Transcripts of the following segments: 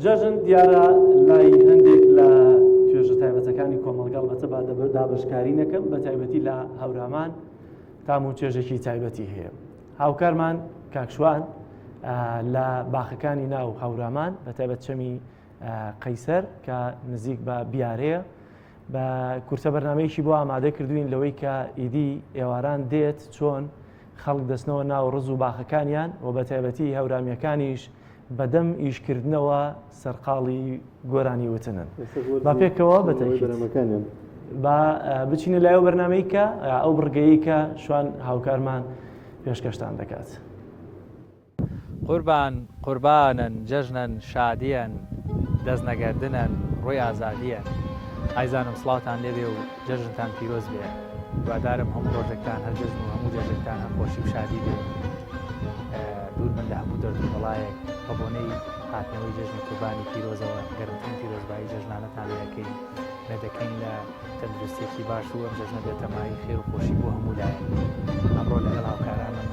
جەژن دیارە لای هەندێک لە توێژە تایبەتەکانی کۆمەڵگەڵ بەتەبا دابشکاری نەکەم بە تایبەتی لە هەورامان تام و چێژێکی تایبەتی هەیە. هاوکارمان کاکشوان لە باخەکانی ناو هەورامان بە تایبەت چەمی قەیسەر کە نزیک بە بیارەیە بە کورتە بەرنامەیەکی بۆ ئامادە کردوین لەوەی کە ئیدی ئێواران دێت چۆن خەڵک دەستنەوە ناو ڕز و باخەکانیان و بە تایبەتی هەورامیەکانیش بەدەم ئیشکردنەوە سەرقاڵی گۆرانی وتنن. با پێکەوە بەتەکیت با بچینە لایەو بەرنامەی کە ئەو بڕگەیی کە شوان هاوکارمان پێشکەشتان دەکات. قوربانن جەژنن شادیەن دەست نەگەردنن ڕۆی ئازادیە. ئایزانم سڵاتان لێبێ و جەژنتان پیرۆز بێ. دوادارم هەموو ڕۆژێکتان هەر جەژن و هەموو جەژنتان هەمخۆشی و شادی بێ. دوور من لە هەموو دەرد و بەڵایەک بە بۆنەی هاتنەوەی جەژنی قوربانی پیرۆزەوە گەرمترین پیرۆزبایی جەژنانەتان لێ دەکەین لە دەکەین لە تەندروستێکی باش و ئەم جەژنە بێتەمایی خێر و خۆشی بۆ هەموو لایەن. ئەمڕۆ لەگەڵ هاوکارانم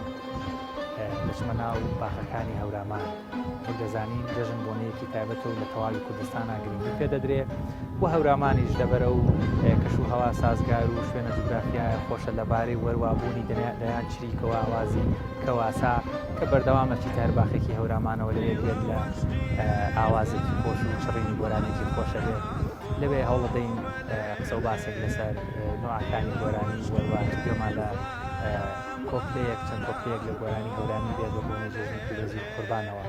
دەچمە ناو باخەکانی هەورامان و دەزانین جەژن بۆنەیەکی تایبەتەوە لە تەواوی کوردستانە گرنگی پێ دەدرێت و هەورامانیش دەبەرە و کەش و هەوا سازگار و شوێنە جوگرافیایە خۆشە لەبارەی وەروابوونی دەیان چریکەوە ئاوازی کەواسا کە بەردەوامەکی تارباخێکی هەورامانەوە لەوێ بێت لە ئاوازێکی خۆش و چڕینی گۆرانێکی خۆشە بێت لەوێ هەوڵ دەین قسە و باسێک لەسەر نوعەکانی گۆرانی وەروات پێمان لە کۆکتەیەک چەند کۆکتەیەک لە گۆرانی هەورانی بێت بە بۆنەی جەژنی پیرۆزی قوربانەوە.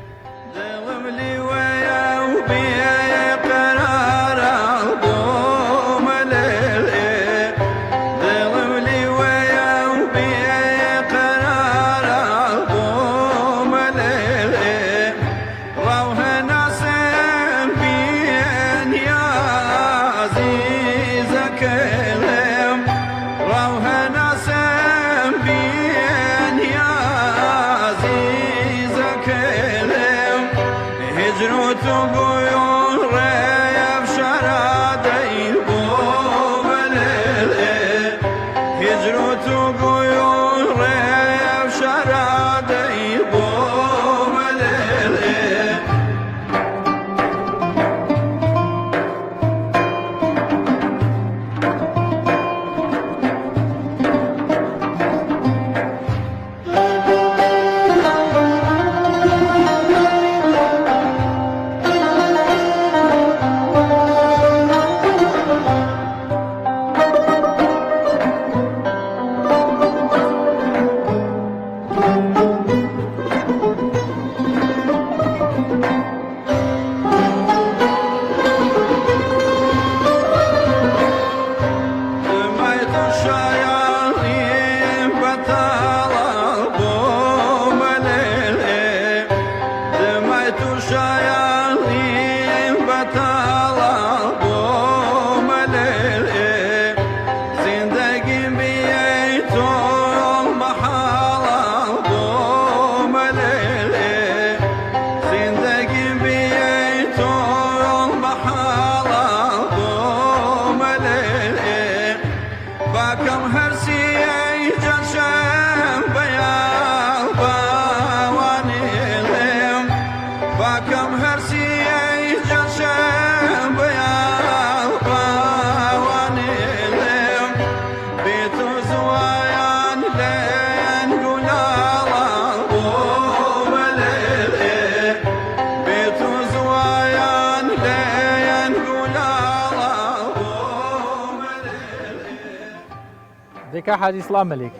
دێکا حاجی سڵام مەلێک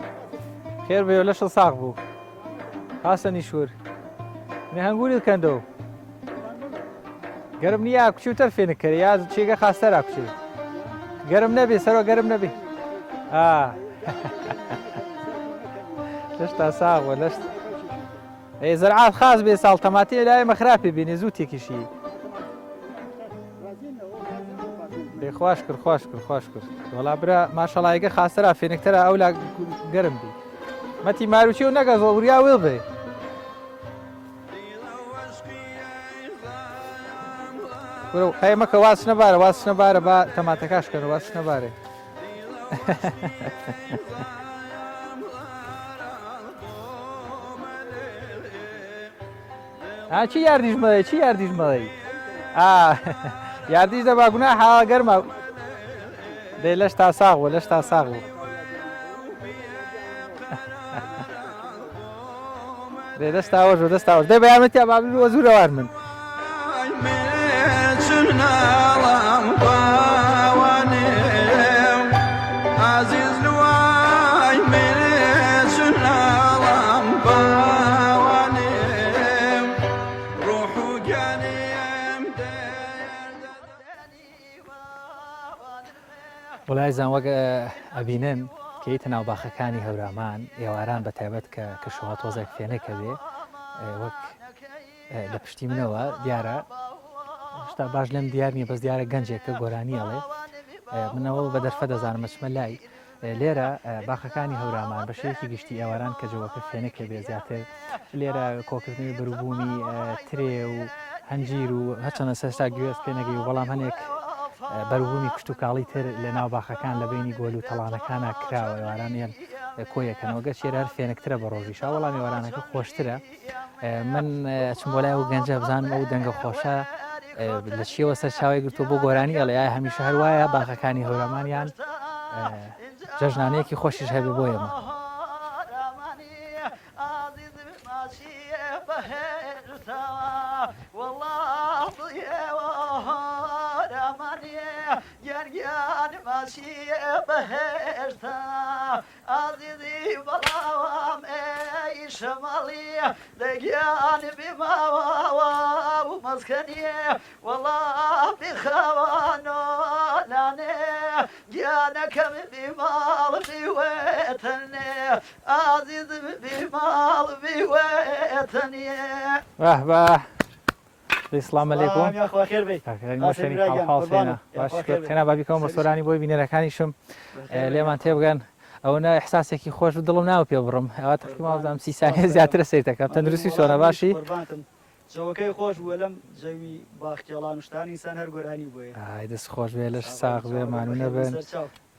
خێر بێ لەشە ساغ بوو خاسەنی شور نێ هەنگووریت کەندەوە گەرم نییە کوچوتەر فێنکەرە یا چێگە خاستەرا کوچێ گەرم نەبێ سەرۆ گەرم نەبێ لەشتا ساغوە لەشت زەرعات خاز بێ ساڵ تەماتی لای مەخراپێ بێنێ زوو تێکیشی خوش کرد خوش کرد خوش کرد وڵا برا ماشەڵایگە خاستەرا فێنکتەرە ئەو لا گەرم بی مەتی ماروچی و نەگە زۆوریا وێڵ بێ هەیە مەکە واس نەبارە واس نەبارە با تەماتەکاشکەن واس نەبارێ چی یاردیش مەڵێ چی یاردیش مەڵێ یادیش دە باگونا حاڵ گەرمە دەی لەش تا ساغ بوو لەش تا ساغ بوو دەی دەستاوەژ و دەستاوەژ دەی بە یارمەتیا بابی بۆ زوورەوار من وڵایزان وەک ئەبینن کەیتە ناو باخەکانی هەورامان ئێواران بە تایبەت کە کەشوها تۆزێک فێنەکە بێ وەک لە پشتی منەوە دیارە شتا باش لەم دیار نییە بەس دیارە گەنجێکە گۆرانی ئەڵێ منەوە بە دەرفە دەزانم مەچمە لای لێرە باخەکانی هەورامان بە شێوەیەکی گشتی ئێواران کە جەوەکە فێنەکە بێ زیاتر لێرە کۆکردنی بروبوومی ترێ و هەنجیر و هەچەنە سەستا گوێز پێنەگەی و بەڵام هەنێک بەروبوومی کشت و کاڵی تر لە ناو باخەکان لە بینی گۆل و تەڵانەکانە کراوە ئێوارانیان کۆیەکەنەوەگە شێرە هەر فێنکترە بە ڕۆژیشا وەڵام ئێوارانەکە خۆشترە من چم بۆ لای و گەنجە بزانم ئەو دەنگە خۆشە لە چیەوە سەر چاوی گرتو بۆ گۆرانی ئەڵێ هەمیشە هەروایە باخەکانی هەورامانیان جەژنانەیەکی خۆشیش هەبێ بۆ ئێمە گەرگیان ماسیە بەهێشتا ئازیزی بەڵاوام ئەی شەماڵی دەگیان بیماوە و مەسکەنیە وەڵام بخەوانۆلانێ گیانەکەم بیماڵ بیوێتەنێ ئازیزم بیماڵ بیوێتەنیە واه باه السلام علیکم خێنا بابیکەم ڕستۆرانی بۆی بینەرەکانیشم لێمان تێبگەن ئەوە احساسێکی خۆش و دڵم ناو پێ بڕم ئەوە تقریبا 30 ثانیە زیاترە سیر دەکەم تەندروستی چۆنە باشی جەوەکەی خۆش بووە لەم جەوی باخکێڵانشتانی ئینسان هەر گۆرانی بووە دەست خۆش بێ لەش ساغ بێ مانو نەبن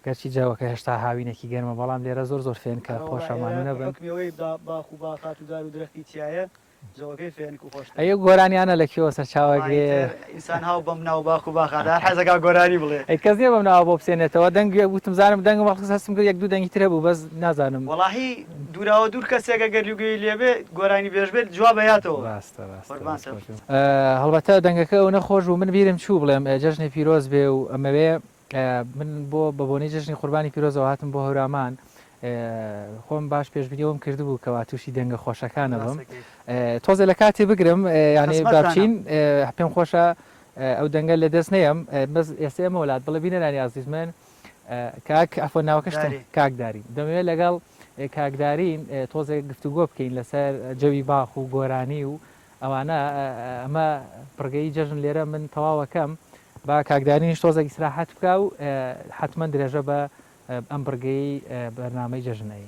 گەرچی جاوەکە هێشتا هاوینێکی گەرمە بەڵام لێرە زۆر فێن کە خۆشە مانو نەبن باخ و باخات و دار و درەختی تایە جەوەکەی فێنک و خۆش ئەیە گۆرانیانە لەکوێوە سەر چاوەگرێ ئینسان هاو بەم ناو باخ و باخاتدار حەزەکە گۆرانی بڵێ ئەی کەس نییە بەم ناوە بۆ بسێنێتەوە دەنگ وتم زانم دەنگ وەخت هەستم کرد 1-2 دەنگی ترە بوو بەس نازانم وەڵاهی دووراوە دوور کەسێکە گەرلیوگەی لێبێ گۆرانی بێژ بێت جواب بەیاتەوە هەڵبەتە دەنگەکە ئەو نەخۆش و من بیرم چوو بڵێم جەژنی پیرۆز بێ و ئەمەوێ من بۆ بەبوونی جژنی قوربانی پیرۆزەوە هاتم بۆ هەورامان خۆم باش پێشبینیەوەم کردبوو کەوا تووشی دەنگە خۆشەکانە بم تۆزە لە کاتی بگرم یعنی بابچین پێم خۆشە ئەو دەنگە لە دەست نەیەم بەس ئێستا ئێمە وڵات بڵێ بینەرانی عزیز من کاک ئەفۆ ناوەکەشتم کاکداری دەمەوێت لەگەڵ کاکدارین تۆزێک گفتوگۆ بکەین لەسەر جەوی باخ و گۆرانی و ئەوانە ئەمە پڕگەی جەژن لێرە من تەواوەکەم با کاکدارینش تۆزێک ئیسراحەت بکە و حتمما درێژە بە ئەم بڕگەی بەرنامەی جەژنەی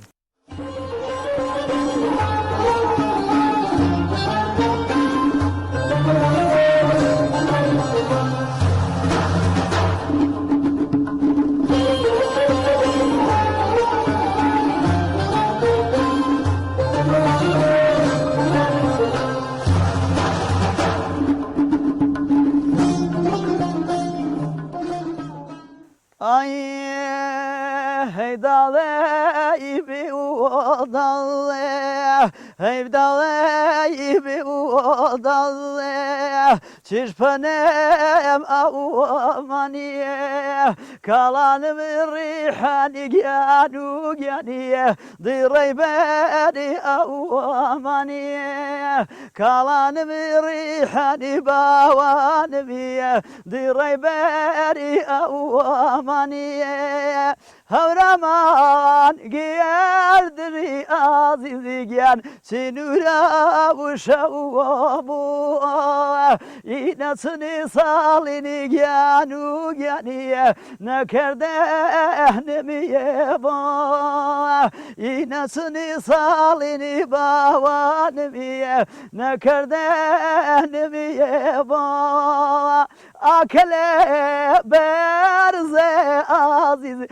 هيدالي بوضلي هيدالي بوضلي تشبنم أوماني كلام الريحاني جانو جاني ضري بني أوماني كلام الريحاني باواني ضري بني أوماني هەورامان گێردری ئازیزی گیان سنوورە وشەوە بوو ئینەچنی ساڵینی گیان و گیانیە نەکردە نمیە بۆ ئینەچنی ساڵینی باوانمیە نەکردە نمیە بۆ ئاکەلێ بەرزێ ئازیزی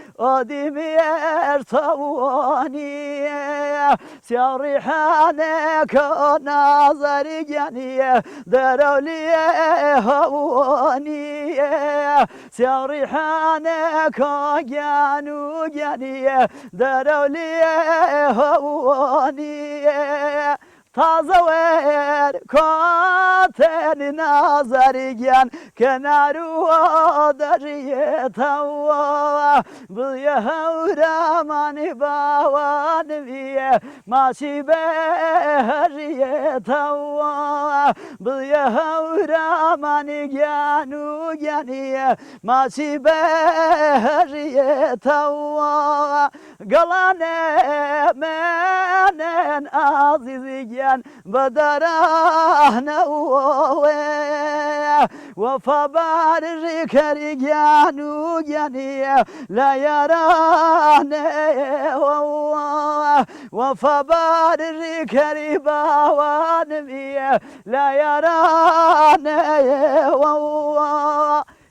خودی میرتوانی سیاری حانه که نظری گنیه درولی هوانی سیاری حانه که گنو گنیه درولی هوانی تازه ور کاتن نظریگن کنارو دریه توا بیه هورمانی باوان بیه ماشی به هریه توا بیه هورمانی گنو گنیه ماشی به هریه توا گلانه منن عزیزیان بدران وفا بارجی کریگان و گنیه لا یاران وفا بارجی کری باوان بیه لا یاران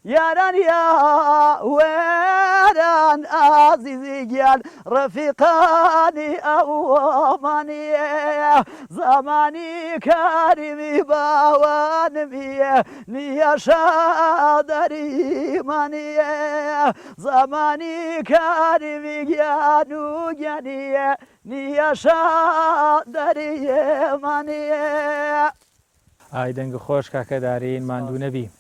یاران یا ویران عزیزیان رفیقانی اومانی زمانی کریمی باوان میه نیاشا داری منی زمانی کریمی گیانو گنیه نیاشا داری منی ئای دەنگ خۆش کاکەدارین ماندوو نەبی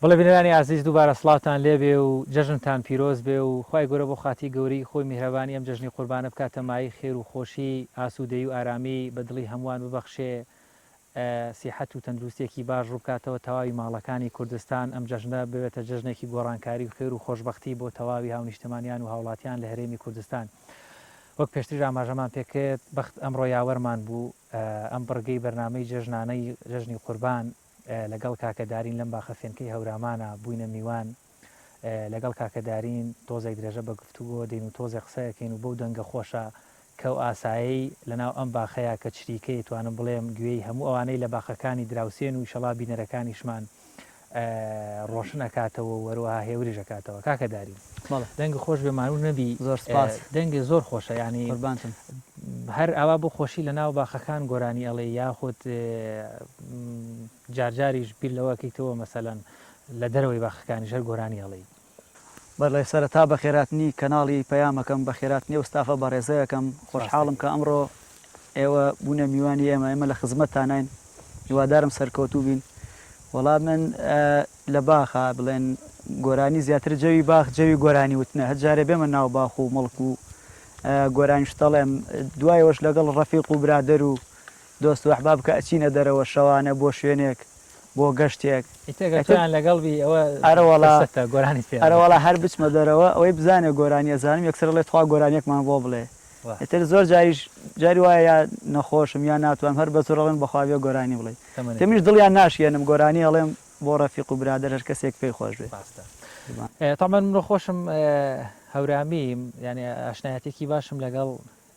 بڵێ بینەرانی عزیز دووبارە سڵاتان لێبێ و جەژنتان پیرۆز بێ و خوای گەورە بۆ خاتی گەوری خۆی میهرەبانی ئەم جەژنی قوربانە بکاتە مای خێر و خۆشی ئاسوودەی و ئارامی بە دڵی هەمووان ببەخشێ سیحەت و تەندروستێکی باش ڕوو بکاتەوە تەواوی ماڵەکانی کوردستان ئەم جەژنە ببێتە جەژنێکی گۆڕانکاری و خێر و خۆشبەختی بۆ تەواوی هاونیشتمانیان و هاوڵاتیان لە هەرێمی کوردستان وەک پێشتر ئاماژەمان پێکرد بەخت ئەمڕۆ یاوەرمان بوو ئەم بڕگەی بەرنامەی جەژنانەی جەژنی قوربان لەگەڵ کاکەدارین لەم باخە فێنکەی هەورامانە بووینە میوان لەگەڵ کاکەدارین تۆزێک درێژە بە گفتوگۆ دێن و تۆزێک قسەیەکەین و بەو دەنگە خۆشە کە و ئاسایی لەناو ئەم باخەیە کە چریکەی توانم بڵێم گوێی هەموو ئەوانەی لە باخەکانی دراوسێن و شەڵا بینەرەکانیشمان ڕۆشن ئەکاتەوە و وەروەها هێوریش ئەکاتەوە کاکەداری دەنگ خۆش بێمانوو نەبی زۆر سپاس دەنگی زۆر خۆشە ینی هەر ئەوا بۆ خۆشی لە ناو باخەکان گۆرانی ئەڵێ یاخود جارجاریش بیر لەوەکەیتەوە مەسەلەن لە دەرەوەی باخەکانی ژەر گۆرانی ئەڵێ بەڵێ سەرەتا بە خێراتنی کەناڵی پەیامەکەم بە خێراتنی وستافە بەڕێزەیەکەم خۆشحاڵم کە ئەمڕۆ ئێوە بوونە میوانی ئێمە لە خزمەتتانین هیوادارم سەرکەوتوو بین وەڵام من لە باخە بڵێن گۆرانی زیاتر جەوی باخ جەوی گۆرانی وتنە هەرجارێ بێمە ناو باخ و مڵک و گۆرانیش دەڵێم دوایەوەش لەگەڵ ڕەفیق و برادەر و دۆست و ئەحباب کە ئەچینە دەرەوە شەوانە بۆ شوێنێک بۆ گەشتێک لەگەڵبی ئەوە گۆرانی ئەرەوەڵا هەر بچمە دەرەوە ئەوەی بزانێ گۆرانی ئەزانم یەکسەر لێ توا گۆرانیەکمان بۆ بڵێ ئێتر زۆر جاری وایە یا نەخۆشم یا ناتوان هەر بە زۆرڵێن بەخواوێ گۆرانی بڵێ تێمیش دڵیان ناشێنم گۆرانی ئەڵێم بۆ ڕەفیق و برادەر هەر کەسێک پێی خۆش بێ تامان منۆ خۆشم هەورامیم یعنی ئاشنایەتێکی باشم لەگەڵ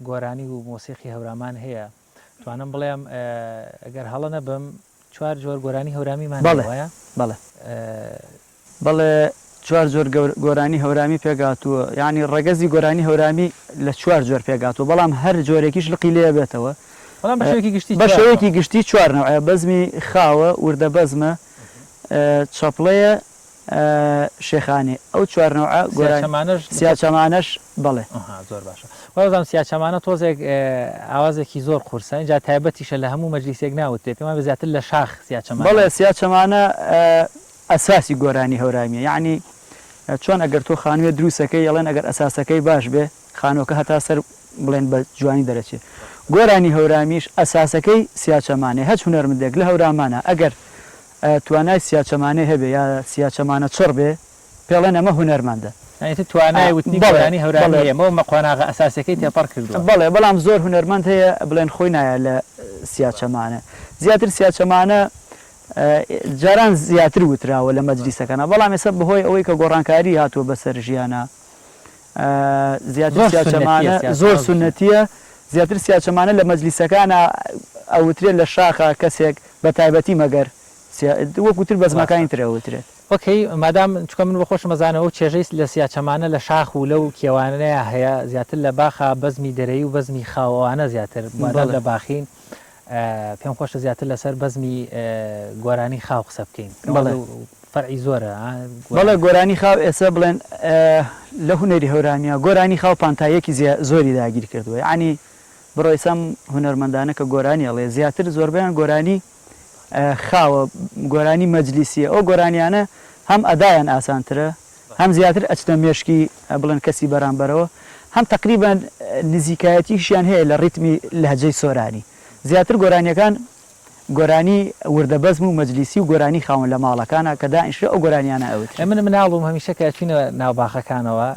گۆرانی و مۆسیقی هەورامان هەیە توانم بڵێم ئەگەر هەڵە نەبم چوار جۆر گۆرانی هەورامیمان وایە بەڵێ چوار جۆر گۆرانی هەورامی پێگاتووە یعنی ڕێگەزی گۆرانی هەورامی لە چوار جۆر پێگاتوە بەڵام هەر جۆرێکیش لقی لێ بێتەوە بە شێوەیەکی گشتی چوارنەوە بەزمی خاوە وردە بەزمە چەپڵەیە شێخانێ ئەو چوارنەوە سیاچەمانەش بڵێ زۆر باشە وەزانام سیاچەمانە تۆزێک ئاوازێکی زۆر قورسە اینجا تایبەتیشە لە هەموو مەجلیسێک ناوت پێمان بزیاتر لە شاخ سیاچەمان بڵێ سیاچەمانە ئەساسی گۆرانی هەورامیە یعنی چۆن ئەگەر تۆ خانوێ دروستەکەی ئەڵێن ئەگەر ئەساسەکەی باش بێ خانۆکە هەتا سەر بڵێن بە جوانی دەرەچێت گۆرانی هەورامیش ئەساسەکەی سیاچەمانێ هەچ هونەرمندێک لە هەورامانە ئەگەر توانای سیاچەمانێ هەبێ یا سیاچەمانە چڕ بێ پێڵێن ئەمە هونەرمەندە توانای وتنی گۆرانی هەورامی ئەمە مەقۆناغە ئەساسەکەی تێپەڕ کردووە بەڵێ بەڵام زۆر هونەرمەند هەیە بڵێن خۆی نایە لە سیاچەمانە زیاتر سیاچەمانە جاران زیاتر وتراوە لە مەجلیسەکانە بەڵام ێستا بەهۆی ئەوەی کە گۆڕانکاری هاتووە بەسەر ژیانە زیاتر سیاچەمانە زۆر سونەتیە زیاتر سیاچەمانە لە مەجلیسەکانە ئەوترێت لە شاخە کەسێک بە تایبەتی مەگەر وەکوتر بەزمەکانی ترەوەترێت. ئۆکەی مادام چکە من بەخۆش مەزانەوە چێژەی لە سیاچەمانە لە شاخ و لەو کێوانەیە هەیە زیاتر لە باخە بەزمی دەرەی و بەزمی خاوەوانە زیاتر مادام لە باخین پێم خۆشە زیاتر لەسەر بەزمی گۆرانی خاو قسە بکەین فەرعی زۆرە بەڵێ گۆرانی خاو ئێستا بڵێن لە هوەری هەورانیا گۆرانی خاو پانتایەکی زۆری داگیر کردووە ینی بڕۆیسەم هونەرمەندانە کە گۆرانی ئەڵێ زیاتر زۆربیان گۆرانی خاوە گۆرانی مەجلیسیە ئەو گۆرانیانە هەم ئەدایان ئاسانترە هەم زیاتر ئەچنە مێشکی بڵێن کەسی بەرامبەرەوە هەم تقریبان نزیکایەتیشیان هەیە لە ڕیتمی لەهجەی سۆرانی زیاتر گۆرانیەکان گۆرانی وردەبەزم و مەجلیسی و گۆرانی خاون لە ماڵەکانە کە دائینشە ئەو گۆرانیانە ئەوت من مناڵم هەمیشە کە چینە ناوباخەکانەوە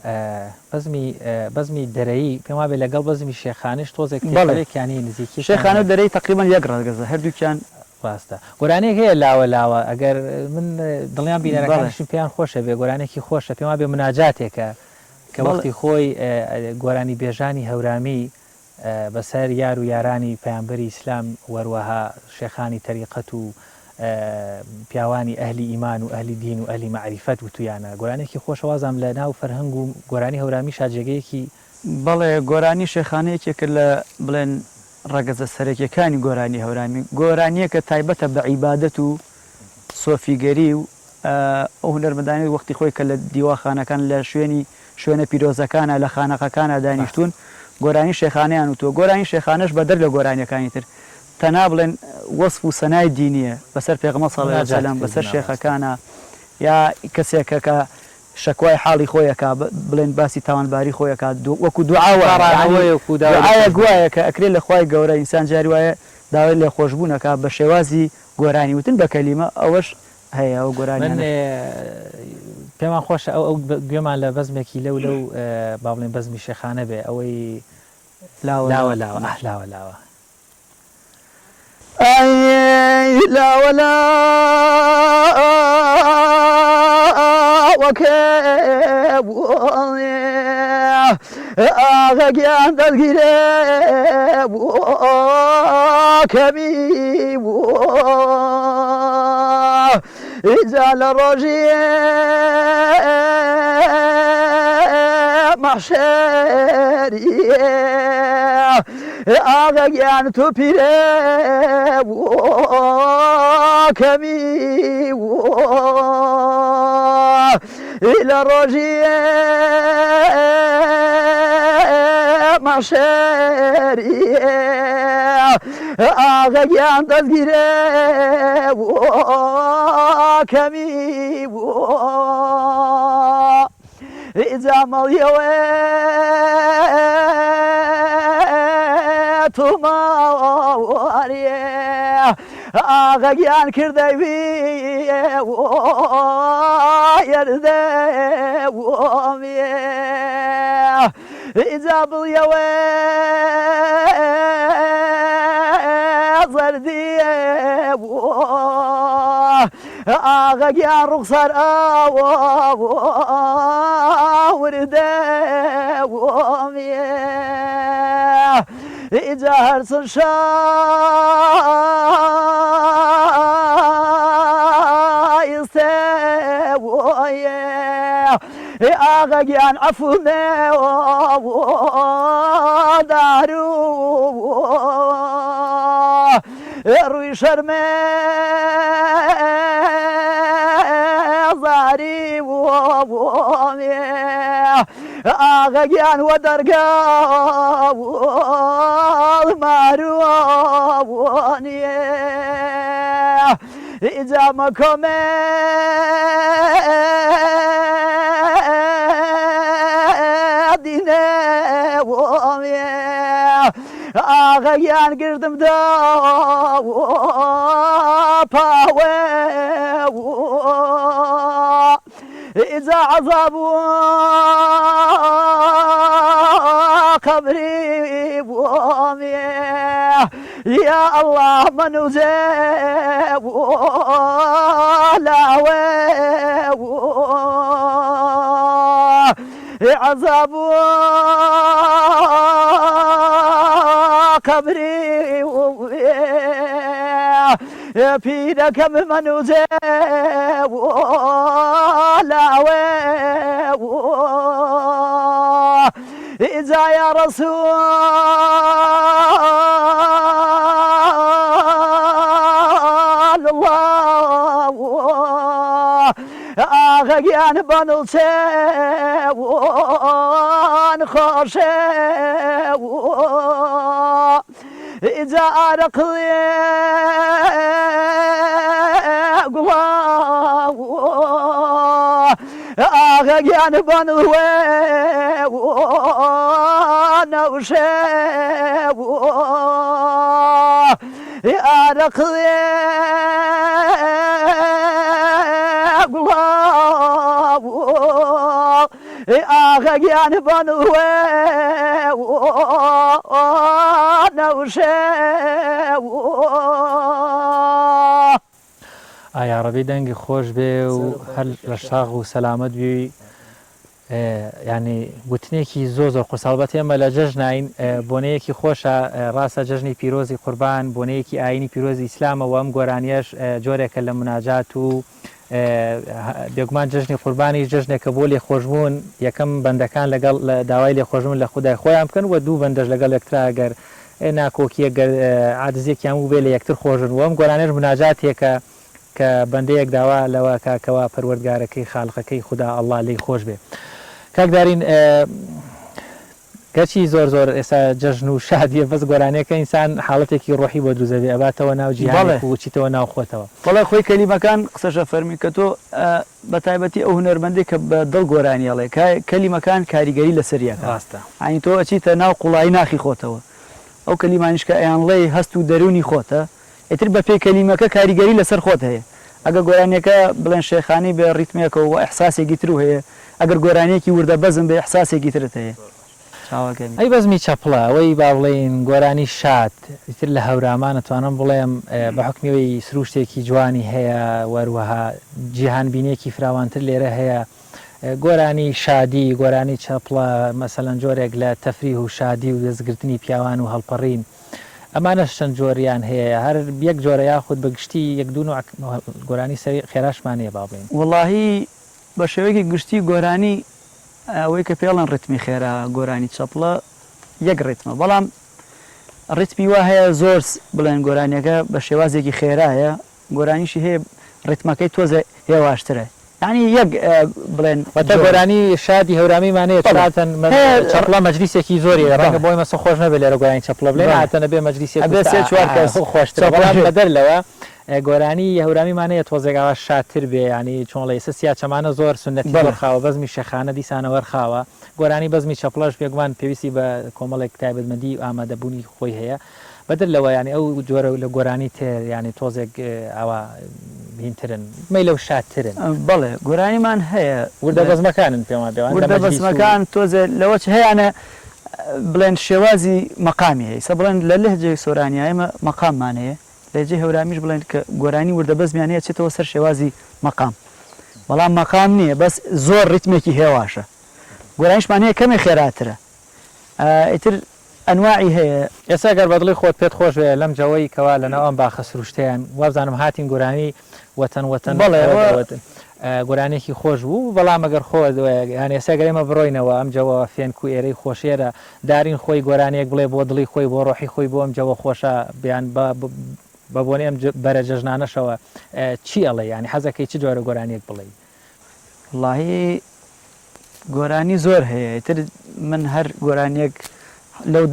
بەزمی دەرەیی پێم وابێ لەگەڵ بەزمی شێخانش تۆزێک بەڵێکیانی نزیکی شێخانە دەرەی تقریبان یەک ڕادگەزە هەردووکیان ڕاستە گۆرانێک هەیە لاوە ئەگەر من دڵیان بینەرەکانشم پێیان خۆشە بێ گۆرانێکی خۆشە پێم وابێ مناجاتێکە کە وەختی خۆی گۆرانی بێژانی هەورامی بەسەر یار و یارانی پەیامبەری ئیسلام وەروەها شێخانی تەریقەت و پیاوانی ئەهلی ئیمان و ئەهلی دین و ئەهلی مەعریفەت و تویانە گۆرانێکی خۆشەوازم لە ناو فەرهەنگ و گۆرانی هەورامی شاجێگەیەکی بەڵێ گۆرانی شێخانەیەکێکە لە بڵێن ڕەگەزە سەرەکیەکانی گۆرانی هەورامی گۆرانیە کە تایبەتە بە عیبادەت و سۆفیگەری و ئەو هونەرمەندانی وەختی خۆی کە لە دیواخانەکان لە شوێنە پیرۆزەکانە لە خانەقەکانە دانیشتون گۆرانی شێخانیان و تۆ گۆرانی شێخانش بەدەر لە گۆرانیەکانی تر تەنا بڵێن وەصف و سەنای دینیە بەسەر پێغەمبەر صلی الله علیه و سلم بەسەر شێخەکانە یا کەسێکە کە شەکوای حاڵی خۆیەکە بڵێن باسی تاوانباری خۆیەکە وەکو دوعاوە گوایە کە ئەکرێت لە خوای گەورە ئینسان جاری وایە داوای لێ خۆشبوونەکە بە شێوازی گۆرانی وتن بە کەلیمە ئەوەش هەیە ئەو گۆرانی پێمان خۆشە ئەو گوێمان لە بەزمێکی لەو با بڵێن بەزمی شێخانە بێ ئەوەی لاوە ئاغەگیان دەستگیرێ کەمی ئیجا لە ڕۆژی مەحشەری ئاغەگیان تو پیرێ کەمی لە ڕۆژی مەحشەری ئاغەگیان دەستگیرێ کەمی ئیجا مەڵیەوە توماوەریێ ئاغەگیان کردەوی یەردە وۆمیێ ئیجا بڵیەوە زەردیە ئاغەگیان ڕوخسەر وردە وۆمیێ ئیجا هەرچەند شایستە وۆیە ئاغەگیان عەفومێ دارو ڕووی شەرمێ زاری وۆمێ ئاغەگیان وە دەرگا مارووەنیێ ئیجا مەکۆمێ دینێ وۆمێ ئاغەگیان گردمدا پاوێ ئیجا عەزاب قبری وۆمێ یا الله منوزێ لاوێ عەزاب قبری يا بيدك من ولا إذا يا رسول الله أغيان بنوتي خوشي إذا أرق أغيان بنوتي نوشي أرق أغيان بنوي نوشي ئایا ڕەبی دەنگی خۆش بێ و هەر لە شاغ و سەلامەت بوی ینی گوتنێکی زۆر قورسەڵبەت ئێمە لە جەژنین بۆنەیەکی خۆشە ڕاستە جەژنی پیرۆزی قوربان بۆنەیەکی ئاینی پیرۆزی ئیسلامەوە ئەم گۆرانیەش جۆرێکە لە مناجات و بێگومان جژنی قوربانی جژنێکە بۆ لێخۆشبوون یەکەم بەندەکان لەگەڵ داوای لێخۆشبوون لە خودای خۆیان بکەن و دوو بەندەش لەگەڵ یەکترا گەر ناکۆکیە گەر عادزێکیان و بێ لە یەکتر خۆشن و ئەم گۆرانێش مناجاتێکە کە بەندەیەک داوا لەوە کاکەوە پەروەردگارەکەی خاڵقەکەی خوددا ئەڵڵا لی خۆش بێ کاکدارین گەچی زۆر زۆر ئێستا جەژن و شادیە بەس گۆرانەکە ئینسان حاڵەتێکی ڕۆحی بۆ دروزەبێ ئەباتەوە ناو جیهان و چیتەوە ناو خۆتەوە بەڵێ خۆی کەلیمەکان قسەشە فەرمی کە تۆ بە تایبەتی ئەو هونەرمەندی کە بە دڵ گۆرانیاڵێ کەلیمەکان کاریگەری لەسەریەکە ڕاستە ئاین تۆ ئەچیتە ناو قوڵایی ناخی خۆتەوە ئەو کەلیمانیش کە ئەیانڵێ هەست و دەرونی خۆتە ئیتر بە پێی کەلیمەکە کاریگەری لەسەر خۆت هەیە ئەگە گۆرانیەکە بڵێن شێخانی بێ ڕیتمێکەوە و ئەحساسێکی تر هەیە ئەگەر گۆرانیەکی وردە بەزم بێ ئەحساسێکی ترت هەیە ئەی بەزمی چەپڵە ئەوەی با بڵێن گۆرانی شاد تر لە هەورامانە توانم بڵێم بە حکمیەوەی سروشتێکی جوانی هەیە وەروەها جیهان بینێکی فراوانتر لێرە هەیە گۆرانی شادی گۆرانی چەپڵە مەسەلەن جۆرێک لە تەفریح و شادی و دەستگرتنی پیاوان و هەڵپەڕین ئەمانەش چەند جۆریان هەیە هەر یەک جۆرە یاخود بە گشتی یەک دوون و گۆرانی سەری خێراشمانەیە با بڵێن وەڵاهی بە شێوەیەکی گشتی گۆرانی ئەوەی کە پێڵەن ڕتمی خێرا گۆرانی چەپڵە یەک ڕێتمە بەڵام ڕێتمی وا هەیە زۆر بڵێن گۆرانیەکە بە شێوازێکی خێرایە گۆرانیشی هەیە ڕێتمەکەی تۆزە هێواشترە یعنی یەک بڵێن وەتە گۆرانی شادی هەورامیمانەیە چاتەن چەپڵە مەجلیسێکی زۆری ڕەنگە بۆی مەسە خۆش نەبێت لێرە گۆرانی چەپڵە بڵێن هاتەنە بێ مەجلیسێک بێ سێ چوار کەس خۆشترە بەڵام لەدەر لەوە گۆرانی هەورامیمانەیە تۆزێکاوە شادتر بێ ینی چۆن لە ئێستا سیاچەمانە زۆر سنەتی وەرخاوە بەزمی شەخانە دیسانە وەرخاوە گۆرانی بەزمی چەپڵەش بێگومان پێویستی بە کۆمەڵێک تایبەتمەندی و ئامادەبوونی خۆی هەیە بەدر لەوە ینی ئەو جۆرە لە گۆرانی تر ینی تۆزێک ئەوە بینترن مەی لەو شادترن بەڵێ گۆرانیمان هەیە وردە بەزمەکانن پێمان وردە بەزمەکان تۆزێ لەوە هەیەە بڵێن شێوازی مەقامی هەیە سە بڵێن لە لەهجەی سۆرانیا ئێمە مەقاممان هەیە لەجێ هەورامیش بڵێن کە گۆرانی وردە بەزمیانەیە چێتەوە سەر شێوازی مەقام بەڵام مەقام نییە بەس زۆر ڕیتمێکی هێواشە گۆرانیشمان هەیە کەمێ خێراترە ئیتر ئەنواعی هەیە ئێستا گەر بەدڵی خۆت پێت خۆش وێ لەم جەوەی کەوا لەناو ئەم باخە سروشتیان وابزانم هاتین گۆرانی وەتەن بەڵێ گۆرانێکی خۆش بوو بەڵام ئەگەر خۆ یان ئێستا گەرێمە بڕۆینەوە ئەم جەوە فێنک و ئێرەی خۆشێرە دارین خۆی گۆرانێک بڵێ بۆ دڵی خۆی بۆ ڕۆحی خۆی بۆ ئەم جەوە خۆشە بیان بە بۆنێ ئەم بەرە جەژنانەشەوە چی ئەڵێ ینی حەزەکەی چ جۆرە گۆرانێک بڵێ وڵاهی گۆرانی زۆر هەیە تر من هەر گۆرانیەک لەو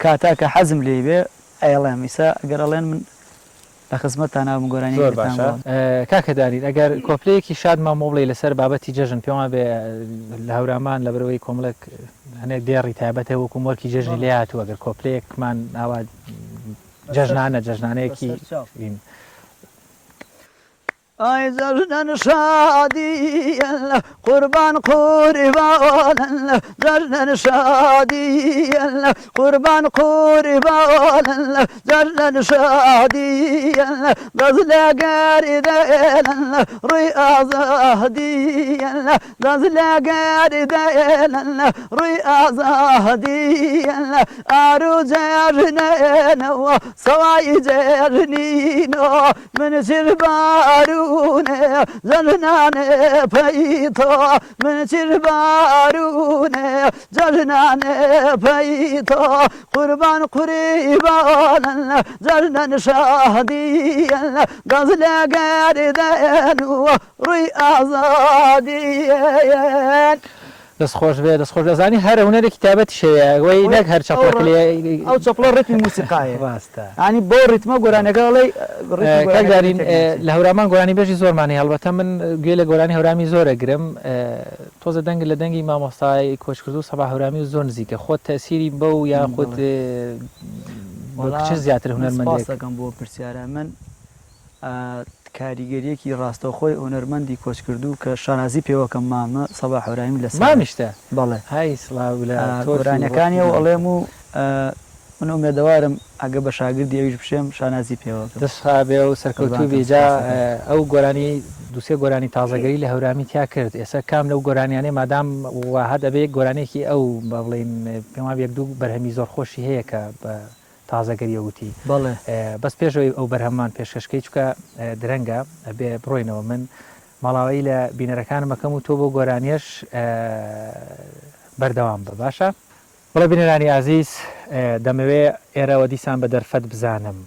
کاتا کە حەزم لێ بێ ئەڵێم ئیسا ئەگەر ئەڵێن من لە خزمەتتان ناوم گۆرانی زۆر باشە کاکە دارین ئەگەر کۆپلەیەکی شادمان مۆبڵی لەسەر بابەتی جەژن پێوان بێ لە هەورامان لە بەرەوەی کۆمەڵێک هەنێک دێڕی تایبەتە وەکو مۆرکی جەژنی لێ هاتووە ئەگەر کۆپلەیەکمان ئاوا جەژنانە جەژنانەیەکی أي جرنا شاديا قربان قربان جرنا شاديا قربان قربان جرنا شاديا غزل قاردين رياض هديا غزل قاردين رياض هديا أرو جرنين وصواي جرنين من شربارونه زرنانه بيتو من شربارونه زرنانه بيتو قربان قريبان زرنان شاهديا غزل قاردين ورياض هديا دەستخۆش بێ دەستخۆش دەزانی هەر هونەرێکی تایبەتی شەیە وەی نەک هەر چەپڵ ئەو چەپڵە ڕێتمی موسیقایە ڕاستە ینی بۆ ڕیتمە گۆرانەکەڵی کاکدارین لە هەورامان گۆرانی بێژی زۆرمانی هەڵبەتە من گوێ لە گۆرانی هەورامی زۆرە گرم تۆزە دەنگ لە دەنگی مامۆستای کۆچکرد و سەبا هەورامی و زۆر نزیکە خۆت تەسیری بە و یان خۆت چ زیاتر هونەرمەندێکەکەم بۆ پرسیارە من کاریگەریەکی ڕاستەوخۆی هۆنەرمەندی کۆچکرد و کە شانازی پێوەکەم مامە سەبا هەورامی لە مامیشتە بەڵێ های سڵاو لە گۆرانەکانی و ئەڵێم و من ئومێدەوارم ئەگە بە شاگردی ئەویش بشێم شانازی پێوە دەستخا بێ و سەرکەوتوو بێجا ئەو گۆرانی دووسێ گۆرانی تازەگەری لە هەورامی تیا کرد ئێستا کام لەو گۆرانیانەی مادام وها دەبێت گۆرانێکی ئەو بە بڵێن پێما یەک دوو بەرهەمی زۆر خۆشی هەیە کە بە تازەگەریەوتی بەڵێ بەس پێشەوەی ئەو بەرهەمان پێشکەشکەی چکە درەنگە بێ بڕۆینەوە من ماڵاوی لە بینەرەکان مەکەم و تۆ بۆ گۆرانیش بەردەوام بە باشە بڵێ بینەرانی عزیز دەمەوێ ئێرەوە دیسان بە دەرفەت بزانم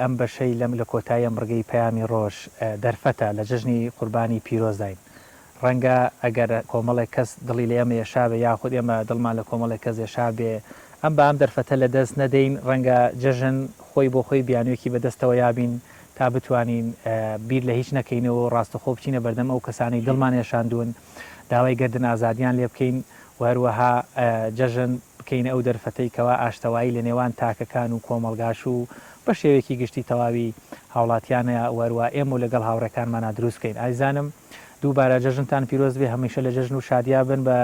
ئەم بەشەی لەم لە کۆتاییە مڕگەی پەیامی ڕۆژ دەرفەتە لە جژنی قوربانی پیرۆزداین ڕەنگە ئەگەر کۆمەڵێک کەس دڵی لە ئێمە ێشابێ یاخود ئێمە دڵمان لە کۆمەڵێک کەس ێشابێ ئەم بە ئەم دەرفەتە لە دەست نەدەین ڕەنگە جەژن خۆی بۆ خۆی بیانوێکی بەدەستەوە یابین تا بتوانین بیر لە هیچ نەکەینەوە ڕاستەخۆ بچینە بەردەم ئەو کەسانی دڵمان ێشاندوون داوای گردن ئازادیان لێ بکەین وهروەها جەژن بکەین ئەو دەرفەتەی کەوا ئاشتەوایی لە نێوان تاکەکان و کۆمەلگاش و بە شێوێکی گشتی تەواوی هاوڵاتیانە وەروە ئێمە و لەگەڵ هاوڕەکانمانە دروست بکەین ئایزانم دووبارە جەژنتان پیرۆز بێ هەمیشە لە جەژن و شادیا بن بە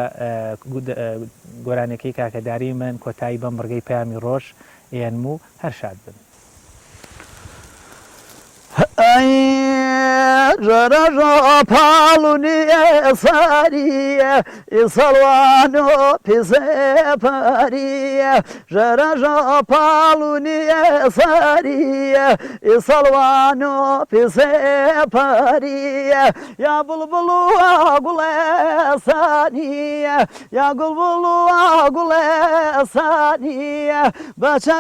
گۆرانەکەی کاکەداری من کۆتایی بەم ڕگەی پەیامی ڕۆژ ئێنم و هەر شاد بن جرجا پالونی ساریه ایسالوانو پیزه پاریه جرجا پالونی ساریه ایسالوانو پیزه پاریه یا بلبلو گل سانیه یا بلبلو گل سانیه بچه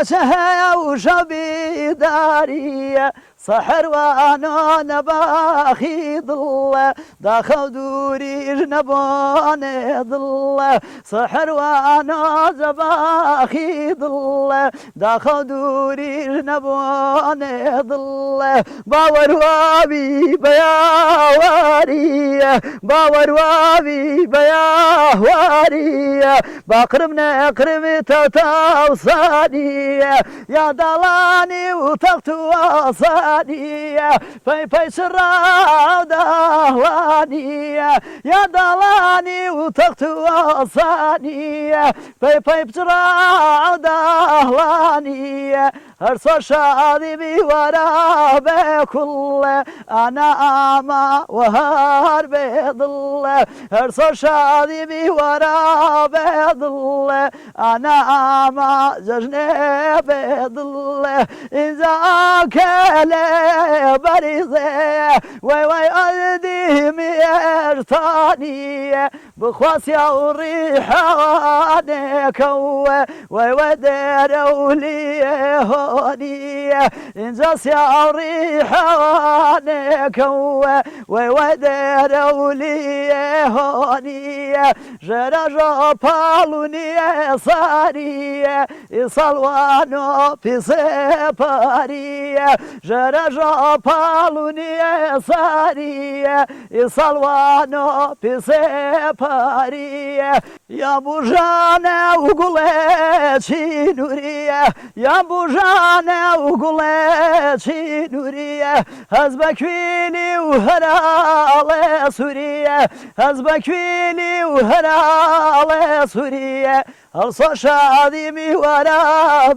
و شبی داریه سحر وانا نباخي ضل داخل دوري جنبان ضل سحر وانا زباخي ضل داخل دوري جنبان ضل باور وابي بيا واريه باور وابي بيا واريه باقربنا اقرب تتوصانيه يا دلاني وتغتو پای پای سراو دهوانیه یا دلانی و تخت و آسانیه پای پای سراو دهوانیه هر سا شادی بیوارا بکل انا آما و هر بدل هر سا شادی بیوارا بدل انا آما جشنه بدل اینجا کله بریزه وای وای آدی میرتانیه بخواسی او ریحانه کوه وای وای در اولیه هانیه اینجا سیاو ریحانه کوه وای وای در اولیه هانیه جرجا پالونیه ساریه ایسالوانو پیسه پاریه ژەرەژە پاڵونیە ساریە ئیسەڵوانۆ پسێ پاریە یا بژانە و گوڵێکی نوریە یا بژانە و گوڵێکی نوریە هەز بە کوێنی و هەراڵێ سووریە هەز بە کوێنی و هەراڵێ سووریە هەڵسۆ شادی میوەرە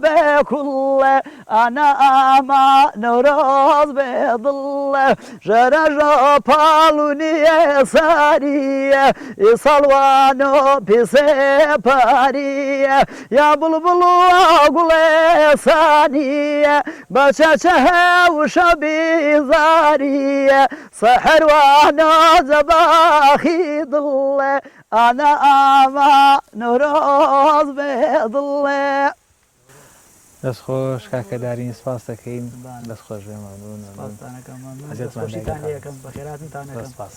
بێ کوڵێ ئەنە ئاما نەورۆز بێ دڵێ ژەرەژە پاڵونیە ساریە ئیسەڵوانۆ پسێ پاریە یا بڵبڵ و گوڵێ سانیە بە چەچە هێوشە بیزاریە سەحەروانە جەباخی دڵێ ئەنە ئاما نەورۆز بێ دڵێ دەست خۆش کاکەدارین سپاس دەکەین دەست خۆش بێ مەمنون خۆشیتان لێ یەکەم بەخێراتتان سپاس